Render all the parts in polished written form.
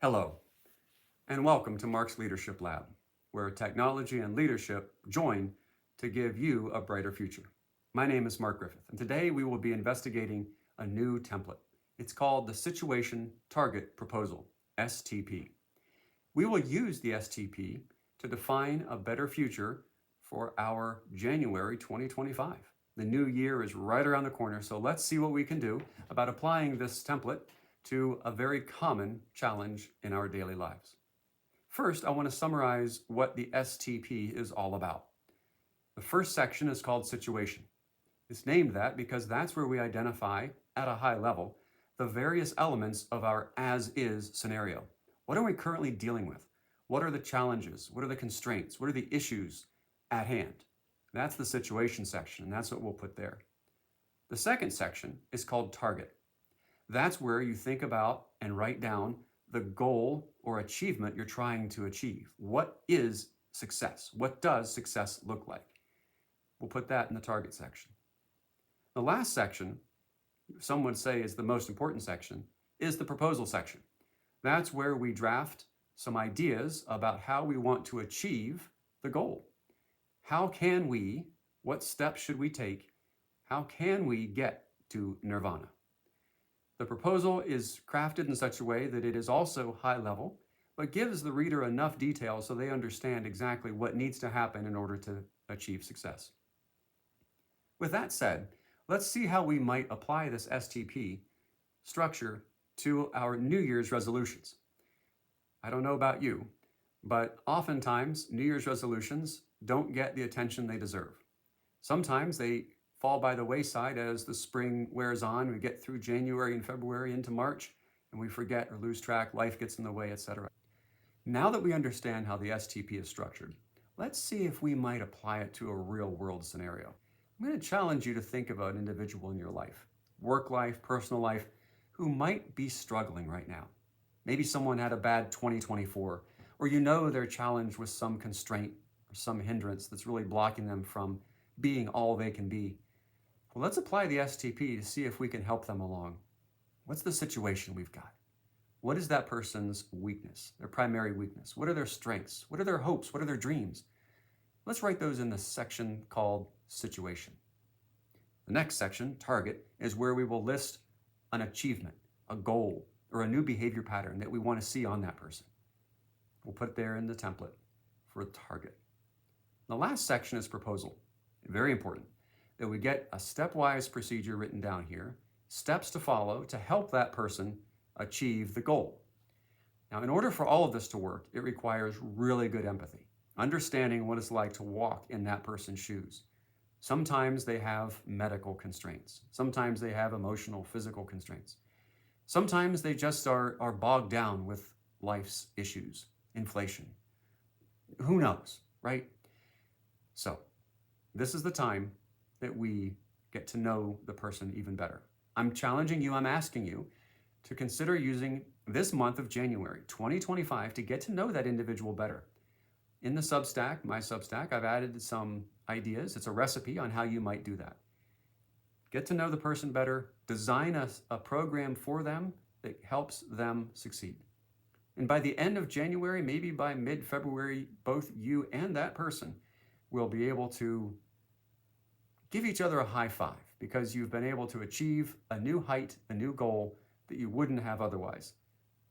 Hello, and welcome to Mark's Leadership Lab, where technology and leadership join to give you a brighter future. My name is Mark Griffith, and today we will be investigating a new template. It's called the Situation Target Proposal, STP. We will use the STP to define a better future for our January 2025. The new year is right around the corner, so let's see what we can do about applying this template to a very common challenge in our daily lives. First, I want to summarize what the STP is all about. The first section is called Situation. It's named that because that's where we identify, at a high level, the various elements of our as-is scenario. What are we currently dealing with? What are the challenges? What are the constraints? What are the issues at hand? That's the situation section, and that's what we'll put there. The second section is called Target. That's where you think about and write down the goal or achievement you're trying to achieve. What is success? What does success look like? We'll put that in the target section. The last section, some would say is the most important section, is the proposal section. That's where we draft some ideas about how we want to achieve the goal. How can we, what steps should we take? How can we get to nirvana? The proposal is crafted in such a way that it is also high level, but gives the reader enough detail so they understand exactly what needs to happen in order to achieve success. With that said, let's see how we might apply this STP structure to our New Year's resolutions. I don't know about you, but oftentimes New Year's resolutions don't get the attention they deserve. Sometimes they fall by the wayside as the spring wears on. We get through January and February into March, and we forget or lose track, life gets in the way, etc. Now that we understand how the STP is structured, let's see if we might apply it to a real-world scenario. I'm going to challenge you to think about an individual in your life, work life, personal life, who might be struggling right now. Maybe someone had a bad 2024, or you know they're challenged with some constraint or some hindrance that's really blocking them from being all they can be. Well, let's apply the STP to see if we can help them along. What's the situation we've got? What is that person's weakness, their primary weakness? What are their strengths? What are their hopes? What are their dreams? Let's write those in the section called Situation. The next section, Target, is where we will list an achievement, a goal, or a new behavior pattern that we want to see on that person. We'll put it there in the template for a target. The last section is Proposal. Very important that we get a stepwise procedure written down here, steps to follow to help that person achieve the goal. Now, in order for all of this to work, it requires really good empathy, understanding what it's like to walk in that person's shoes. Sometimes they have medical constraints. Sometimes they have emotional, physical constraints. Sometimes they just are bogged down with life's issues, inflation. Who knows, right? So, this is the time that we get to know the person even better. I'm challenging you, I'm asking you to consider using this month of January 2025 to get to know that individual better. In the Substack, my Substack, I've added some ideas. It's a recipe on how you might do that. Get to know the person better, design a program for them that helps them succeed. And by the end of January, maybe by mid-February, both you and that person will be able to give each other a high five because you've been able to achieve a new height, a new goal that you wouldn't have otherwise.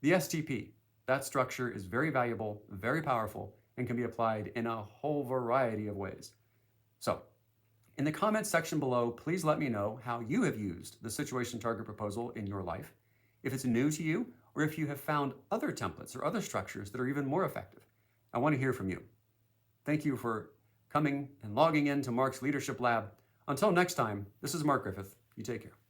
The STP, that structure is very valuable, very powerful, and can be applied in a whole variety of ways. So, in the comments section below, please let me know how you have used the Situation Target Proposal in your life, if it's new to you, or if you have found other templates or other structures that are even more effective. I want to hear from you. Thank you for coming and logging in to Mark's Leadership Lab. Until next time, this is Mark Griffith. You take care.